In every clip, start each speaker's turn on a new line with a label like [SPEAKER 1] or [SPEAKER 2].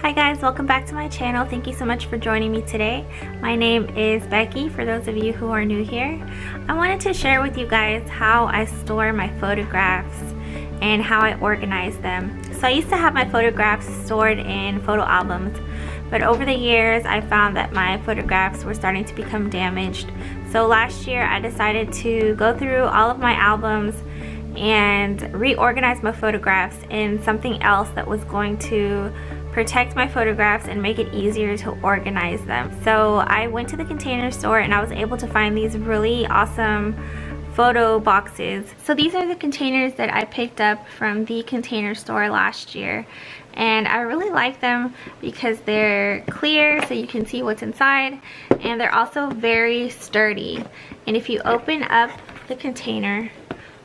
[SPEAKER 1] Hi guys, welcome back to my channel. Thank you so much for joining me today. My name is Becky, for those of you who are new here. I wanted to share with you guys how I store my photographs and how I organize them. So I used to have my photographs stored in photo albums, but over the years I found that my photographs were starting to become damaged. So last year I decided to go through all of my albums and reorganize my photographs in something else that was going to protect my photographs and make it easier to organize them. So I went to the Container Store and I was able to find these really awesome photo boxes. So these are the containers that I picked up from the Container Store last year, and I really like them because they're clear so you can see what's inside, and they're also very sturdy. And if you open up the container,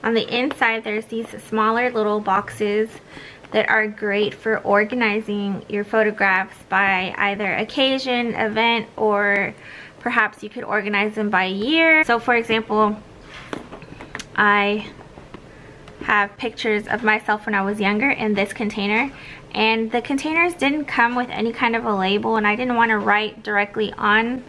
[SPEAKER 1] on the inside there's these smaller little boxes that are great for organizing your photographs by either occasion, event, or perhaps you could organize them by year. So for example, I have pictures of myself when I was younger in this container, and the containers didn't come with any kind of a label, and I didn't want to write directly on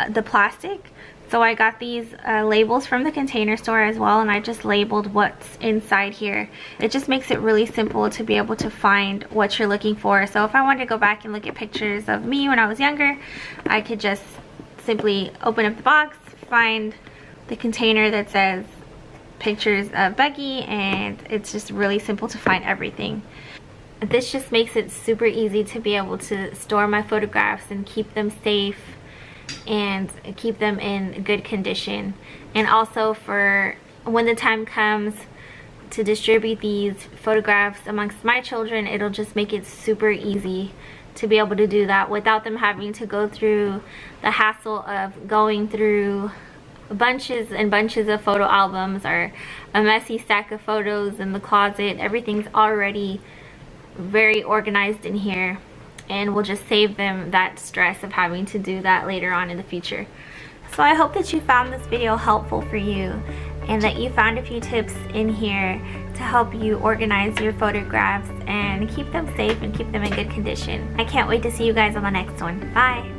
[SPEAKER 1] the plastic. So I got these labels from the Container Store as well, and I just labeled what's inside here. It just makes it really simple to be able to find what you're looking for. So if I wanted to go back and look at pictures of me when I was younger, I could just simply open up the box, find the container that says pictures of Becky, and it's just really simple to find everything. This just makes it super easy to be able to store my photographs and keep them safe and keep them in good condition. And also for when the time comes to distribute these photographs amongst my children, it'll just make it super easy to be able to do that without them having to go through the hassle of going through bunches and bunches of photo albums or a messy stack of photos in the closet. Everything's already very organized in here, and we'll just save them that stress of having to do that later on in the future. So I hope that you found this video helpful for you, and that you found a few tips in here to help you organize your photographs and keep them safe and keep them in good condition. I can't wait to see you guys on the next one. Bye!